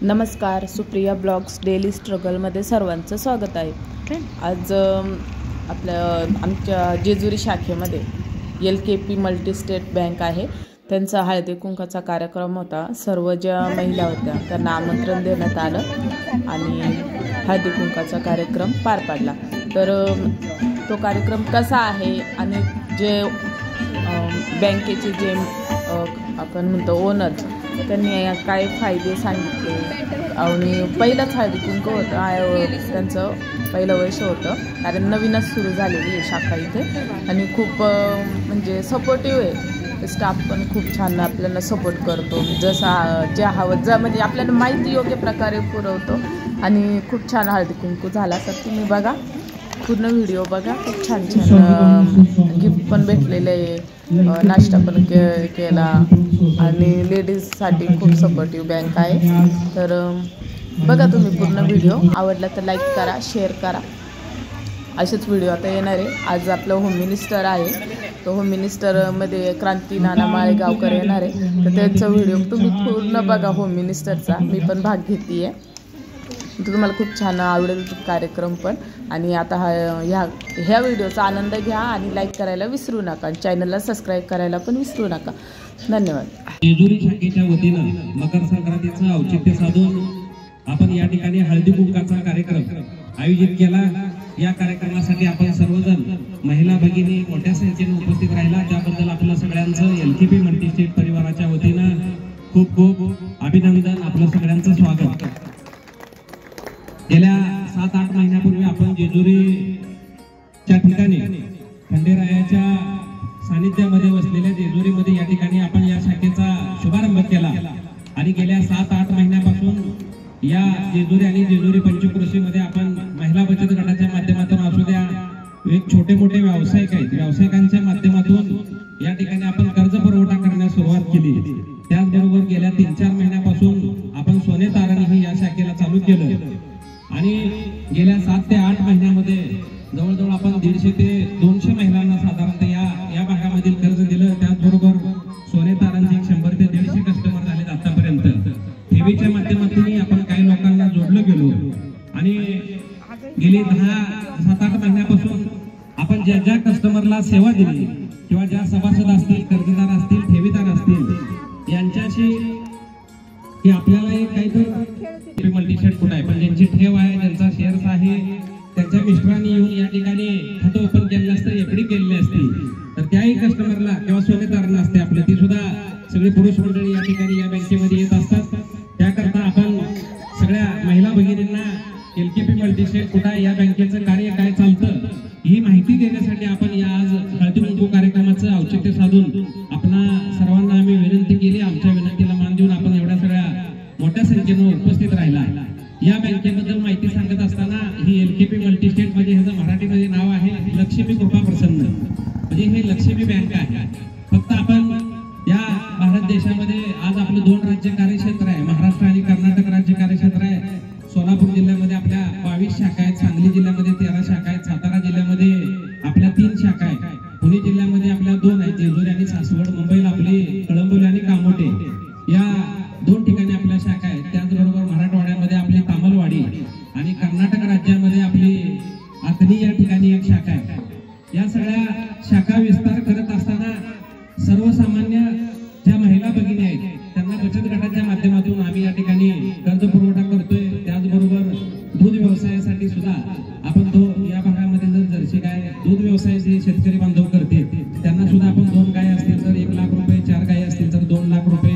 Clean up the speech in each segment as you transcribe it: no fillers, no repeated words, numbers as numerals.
नमस्कार, Supriya blogs daily स्ट्रगलमध्ये सर्वांचं स्वागत आहे। आज आमच्या जेजुरी शाखेमध्ये LKP मल्टीस्टेट बँक आहे, त्यांचा हळदी कुंकाचा कार्यक्रम होता। सर्व ज्या महिला होत्या त्यांना आमंत्रण देण्यात आलं आणि हळदी कुंकाचा कार्यक्रम पार पाडला। तर तो कार्यक्रम कसा आहे आणि जे बँकेचे जे आपण म्हणतो ओनर त्यांनी काय फायदे सांगितले आणि पहिलंच हळदी कुंकू होतं, त्यांचं पहिलं वर्ष होतं कारण नवीनच सुरू झालेली आहे शाखा इथे आणि खूप म्हणजे सपोर्टिव्ह आहे। स्टाफ पण खूप छान आपल्याला सपोर्ट करतो, जसा ज्या हवं ज्या म्हणजे आपल्याला माहिती योग्य प्रकारे पुरवतो आणि खूप छान हळदी कुंकू झाला। तर तुम्ही बघा, पूर्ण व्हिडिओ बघा, खूप छान छान गिफ्ट पण भेटलेले आहे, नाश्ता पण केला आणि लेडीजसाठी खूप सपोर्टिव्ह बँक आहे। तर बघा तुम्ही पूर्ण व्हिडिओ, आवडला तर लाईक करा, शेअर करा। असेच व्हिडिओ आता येणार आहे। आज आपलं होम मिनिस्टर आहे, तो होम मिनिस्टरमध्ये क्रांती नाना माळेगावकर येणार आहे, तर त्यांचा व्हिडिओ तुम्ही पूर्ण बघा होम मिनिस्टरचा। मी पण भाग घेते आहे, तुम्हाला खूप छान आवडेल कार्यक्रम पण। आणि आता ह्या व्हिडिओचा आनंद घ्या आणि लाईक करायला विसरू नका, चॅनलला सबस्क्राईब करायला पण विसरू नका। धन्यवाद। जेजुरी शाखेच्या वतीनं मकर संक्रांतीचं औचित्य साधून आपण या ठिकाणी हळदी कुंकाचा कार्यक्रम आयोजित केला। या कार्यक्रमासाठी आपण सर्वजण महिला भगिनी मोठ्या संख्येने उपस्थित राहिला, त्याबद्दल आपलं सगळ्यांचं LKP मल्टीस्टेट परिवाराच्या वतीनं खूप खूप अभिनंदन, आपलं सगळ्यांचं स्वागत। गेल्या 7-8 महिन्यापूर्वी आपण जेजुरीच्या ठिकाणी खंडेरायाच्या सानिध्यामध्ये वसलेल्या जेजुरीमध्ये या ठिकाणी आपण या शाखेचा शुभारंभ केला आणि गेल्या 7-8 महिन्यापासून या जेजुरी आणि जेजुरी पंचक्रोशीमध्ये आपण महिला बचत गटाच्या माध्यमातून असू द्या, एक छोटे मोठे व्यावसायिक आहेत, व्यावसायिकांच्या माध्यमातून या ठिकाणी आपण कर्ज पुरवठा करण्यास सुरुवात केली। त्याचबरोबर गेल्या 3-4 महिन्यापासून आपण सोने तारण ही या शाखेला चालू केलं आणि गेल्या 7 ते 8 महिन्यामध्ये जवळजवळ आपण 150 ते 200 महिलांना साधारणतः या भागामधील कर्ज दिलं। त्याचबरोबर सोने तारणचे 100 ते 150 कस्टमर झाले आतापर्यंत। ठेवीच्या माध्यमातून आपण काही लोकांना जोडलं गेलो आणि गेली 7-8 महिन्यापासून आपण ज्या कस्टमरला सेवा दिली किंवा ज्या सभासद असतील, कर्जदार असतील, ठेवीदार असतील, यांच्याशी की आपल्याला एक काहीतरी मल्टीस्टेट कुठं आहे पण ज्यांची ठेव आहे, ज्यांचा शेअर्स आहे, त्यांच्या मिस्टरांनी येऊन या ठिकाणी खातं ओपन केलेलं असतं, एफडी केलेली असते, तर त्याही कस्टमरला किंवा सोने तारण असते आपलं, ती सुद्धा सगळी पुरुष मंडळी या ठिकाणी या बँकेमध्ये येत असतात। त्याकरता आपण सगळ्या महिला भगिनींना LKP मल्टीस्टेट कुठं आहे, या बँकेचं कार्य काय चालतं ही माहिती देण्यासाठी आपण या आज हळदी कुंकू कार्यक्रमाचं औचित्य साधून आपणा सर्वांना आम्ही विनंती केली। आमच्या विनंतीला मान देऊन आपण एवढ्या सगळ्या मोठ्या संख्येने उपस्थित राहिला। या बँकेबद्दल माहिती सांगत असताना ही LKP मल्टीस्टेट म्हणजे ह्याचं मराठीमध्ये नाव आहे लक्ष्मी कृपा प्रसन्न, म्हणजे हे लक्ष्मी बँक आहे। फक्त आपण या भारत देशामध्ये आज आपले 2 राज्य कार्यक्षेत्र आहे, महाराष्ट्र आणि कर्नाटक राज्य कार्यक्षेत्र आहे। सोलापूर जिल्ह्यामध्ये आपल्या 22 शाखा आहेत, सांगली जिल्ह्यामध्ये 13 शाखा आहेत, सातारा जिल्ह्यामध्ये आपल्या 3 शाखा आहेत, पुणे जिल्ह्यामध्ये आपल्या 2 आहेत, जेजुरी आणि सासवड, मुंबईला आपली कळंबोली आणि कामोठे या 2 ठिकाणी आपल्या शाखा आहेत। त्याचबरोबर मराठवाड्यामध्ये आपली तामलवाडी आणि कर्नाटक राज्यामध्ये आपली आथनी या ठिकाणी एक शाखा आहे। या सगळ्या शाखा विस्तार करत असताना सर्वसामान्य ज्या महिला भगिनी आहेत त्यांना बचत गटाच्या माध्यमातून आम्ही या ठिकाणी कर्ज पुरवठा करतोय। त्याचबरोबर दूध व्यवसायासाठी सुद्धा आपण या भागामध्ये जर जर्सी गाय दूध व्यवसाय जे शेतकरी बांधव करते त्यांना सुद्धा आपण 2 गाय असतील तर 1 लाख रुपये, 4 गाय असतील तर 2 लाख रुपये,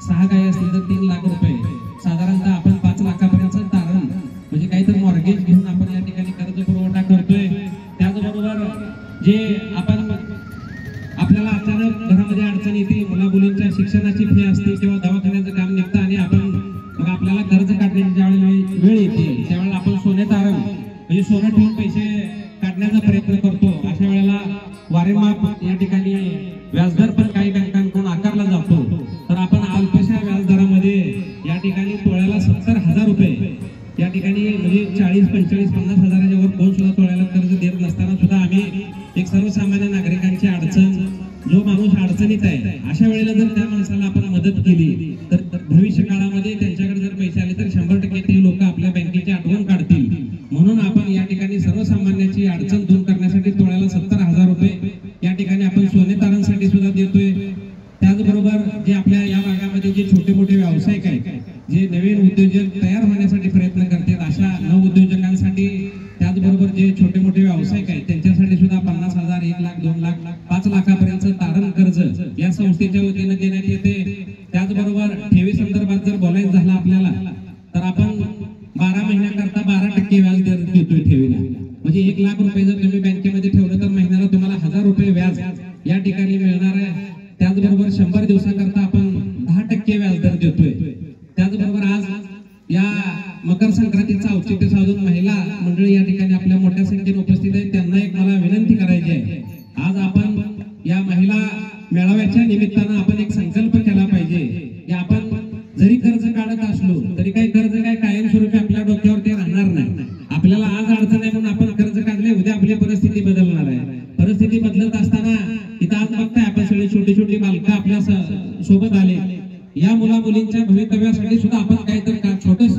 6 गाय असतील तर 3 लाख रुपये, साधारणतः आपण 5 लाखापर्यंत तारण म्हणजे काहीतरी मॉर्गेज घेऊन आपण या ठिकाणी कर्ज पुरवठा करतोय। त्याचबरोबर जे आपण आपल्याला अचानक घरामध्ये अडचण येते, मुला-मुलींच्या शिक्षणाची फी असते किंवा दवाखान्याचं काम निघतं आणि आपण मग आपल्याला कर्ज काढण्याची ज्यावेळी वेळ येते त्यावेळेला आपण सोने तारण म्हणजे सोनं ठेवून पैसे काढण्याचा प्रयत्न करतो। अशा वेळेला वारेमाप या ठिकाणी व्याजदर पण काही बँकांकडून आकारला जातो, तर आपण अल्पशा व्याजदरामध्ये या ठिकाणी तोळ्याला 70,000 रुपये या ठिकाणी म्हणजे 40, 45, 50 हजाराच्या वर कोण सुद्धा तोळ्याला कर्ज देत नसताना सुद्धा आम्ही एक सर्वसामान्य नागरिकांची अडचण, जो माणूस अडचणीत आहे अशा वेळेला जर त्या माणसाला आपण मदत केली तर भविष्य काळामध्ये त्यांच्याकडे जर पैसे आले जे नवीन उद्योजक तयार होण्यासाठी प्रयत्न करतात अशा नवउद्योजकांसाठी, त्याचबरोबर जे छोटे मोठे व्यावसायिक आहेत त्यांच्यासाठी सुद्धा 50,000, 1 लाख, 2 लाख, 5 लाखापर्यंत तारण कर्ज या संस्थेच्या वतीने देण्यात येते. त्याचबरोबर ठेवी संदर्भात जर बोलायचं झालं आपल्याला तर आपण 12 महिन्याकरता 12% व्याज देतोय ठेवीला. म्हणजे 1 लाख रुपये जर तुम्ही बँकेमध्ये ठेवलं तर महिन्याला तुम्हाला 1000 रुपये व्याज या ठिकाणी मिळणार आहे. त्याचबरोबर 100 दिवसाकरता आपण 10% व्याजदर देतोय. त्याचबरोबर आज या मकर संक्रांतीचा औचित्य साधून महिला मंडळी या ठिकाणी आपल्या मोठ्या संख्येने उपस्थित आहेत. त्यांना एक मला विनंती करायची आहे, आज आपण या महिला मेळाव्याच्या निमित्तानं आपण एक संकल्प केला पाहिजे की आपण जरी कर्ज काढत असलो तरी काही कर्ज काय कायमस्वरूपी आपल्या डोक्यावरती राहणार नाही. आपल्याला आज अडचण आहे म्हणून आपण कर्ज काढले, उद्या आपली परिस्थिती बदलणार आहे. परिस्थिती बदलत असताना इथं आज बघताय आपण सगळी छोटी छोटी बालकं आपल्या सोबत आले. या मुला मुलींच्या भवितव्यासाठी सुद्धा आपण काहीतरी छोटस,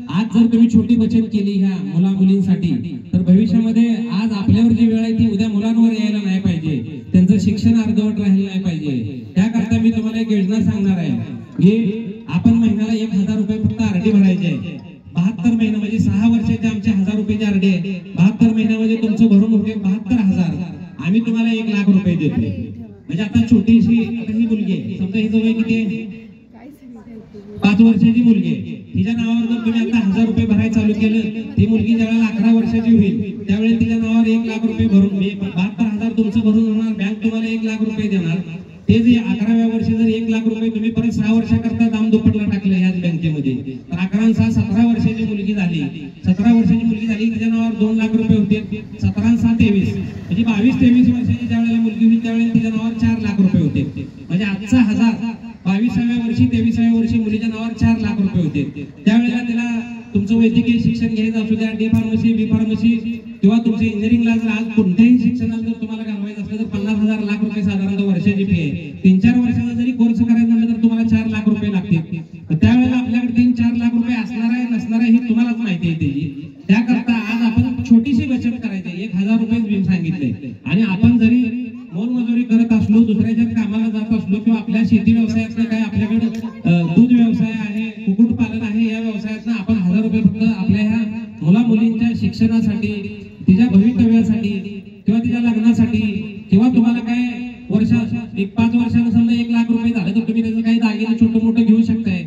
आज जर तुम्ही छोटी बचत केली ह्या मुला मुलींसाठी तर भविष्यामध्ये आज आपल्यावर जी वेळ आहे ती उद्या मुलांवर यायला नाही पाहिजे, त्यांचं शिक्षण अर्धवट राहिलं नाही पाहिजे. त्याकरता मी तुम्हाला एक योजना सांगणार आहे की आपण महिन्याला 1000 रुपये फक्त आरडी भरायचे आहे. 72 महिने म्हणजे 6 वर्षाचे आमचे 1000 रुपयाची आरडी आहे. 72 महिन्यामध्ये तुमचं भरून होते 72,000. आम्ही तुम्हाला 1 लाख रुपये देतोय. म्हणजे आता छोटीशी आता ही मुलगी आहे, समजा हिचं वय किती आहे, 5 वर्षाची मुलगी आहे. तिच्या नावावर जर तुम्ही आता 1000 रुपये भरायला चालू केलं, ती मुलगी ज्यावेळेला 11 वर्षाची होईल त्यावेळेला तिच्या नावावर 1 लाख रुपये भरून 72,000 तुमचं भरून होणार. बँक तुम्हाला 1 लाख रुपये देणार. ते जे 11व्या वर्षी जर 1 लाख रुपये तुम्ही परत 6 वर्षाकरता दाम दुप्पटला टाकलं ह्याच बँकेमध्ये तर 11 6 17 वर्षाची मुलगी झाली. 17 वर्षाची मुलगी झाली, तिच्या नावावर 2 लाख रुपये होते. 17 6 23 म्हणजे 22-23 वर्षाची ज्यावेळेला मुलगी होईल त्यावेळेला तिच्या नावावर 4 लाख रुपये होते. म्हणजे आजचा 1000 22व्या वर्षी 23व्या वर्षी मुलीच्या नावावर 4 लाख रुपये होते. त्यावेळेला तिला तुमचं वैद्यकीय शिक्षण घ्यायचं असू द्या, डी फार्मसी, बी फार्मसी किंवा तुमचे इंजिनिअरिंगला जर आज कोणत्याही शिक्षणाला जर तुम्हाला घालवायचं असलं तर 50,000 लाख रुपये साधारणतः वर्षाची फी आहे. 3-4 वर्षाचा जरी कोर्स करायचा म्हटलं तर तुम्हाला 4 लाख रुपये लागतील. त्यावेळेला आपल्याकडे 3-4 लाख रुपये असणार आहे नसणार आहे हे तुम्हालाच माहिती आहे त्याची. त्याकरता आज आपण छोटीशी बचत करायची, 1000 रुपये सांगितले. आणि आपण जरी मोलमजुरी करत असलो, दुसऱ्याच्या कामाला जात असलो किंवा आपल्या शेती व्यवसायातनं काय आपल्याकडे दूध व्यवसाय आहे, कुक्कुटपालन आहे, या व्यवसायातनं आपण 1000 रुपये फक्त आपल्या ह्या मुला मुलींच्या शिक्षणासाठी, तिच्या भवितव्यासाठी किंवा तिच्या लग्नासाठी किंवा तुम्हाला काय वर्षात 5 वर्षाला समजा 1 लाख रुपये झाले तर तुम्ही त्याचं काही दागिने छोटं मोठं घेऊ शकताय.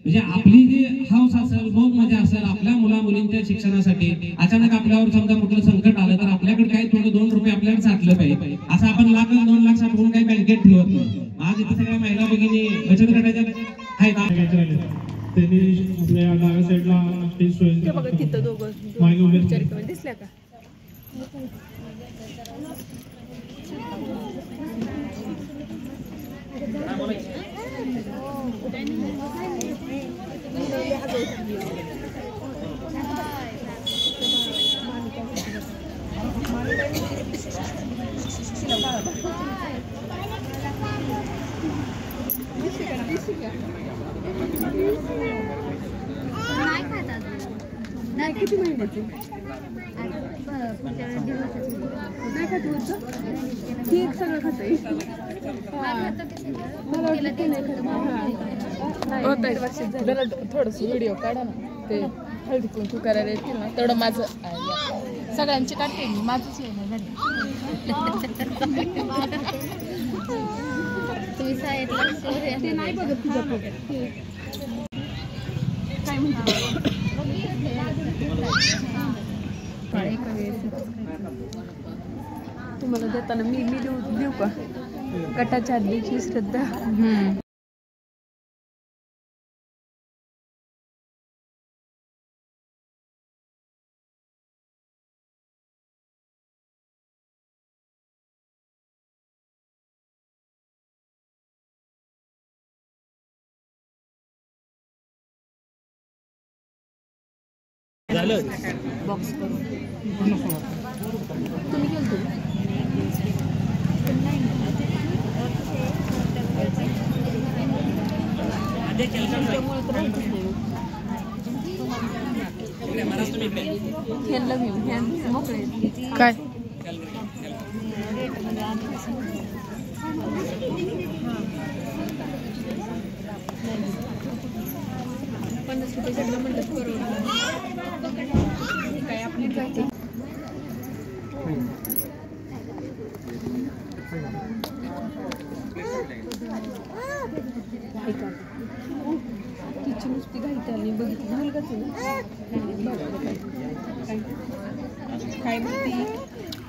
म्हणजे आपली जी हौस असेल, बहुत मजा असेल आपल्या मुला मुलींच्या शिक्षणासाठी. अचानक आपल्यावर समजा कुठलं संकट आलं तर आपल्याकडे काही थोडं 2 रुपये आपल्याकडे साठलं पाहिजे. असं आपण 1-2 लाख साठवून काही बँकेत ठेवत नाही. आज इथे सगळ्या महिला भगिनी बचत गटाच्या आहेत. त्यांनी आपल्या डाव्या साईडला मागे उभे दिसल्या का नाही किती महिन्याची नाही खात होतं ती एक सगळं खात जरा थोडस व्हिडिओ काढा ना, ते हळदी कुंकू करायला येतील ना तेवढं माझं सगळ्यांची काढते मी, माझंच येणार तुम्ही सांगितलं ते नाही बघत तुझा फोटो काय म्हणते तुम्हाला देताना मी देऊ का गटाच्या अध्यक्षी श्रद्धा. बॉक्स करून तुम्ही गेलतो मोकळे काय असते त्याच्याकडे म्हणलं काय आपली जाते तिची नुसती घाईत आली बघितली मुलगाच काय म्हणती